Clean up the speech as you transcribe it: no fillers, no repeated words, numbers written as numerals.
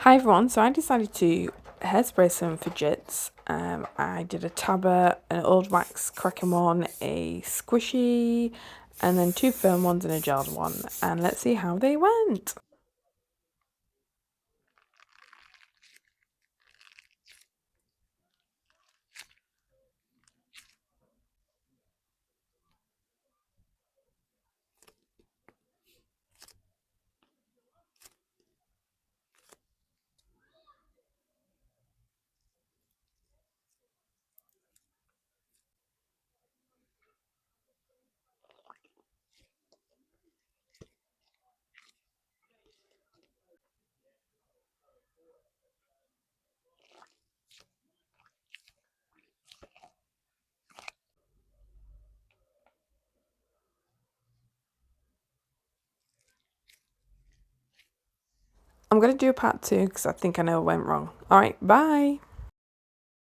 Hi everyone, so I decided to hairspray some fidgets. I did a tabber, an old wax cracking one, a squishy, and then two firm ones and a gelled one. And let's see how they went. I'm going to do a part two because I think I know what went wrong. Alright, bye!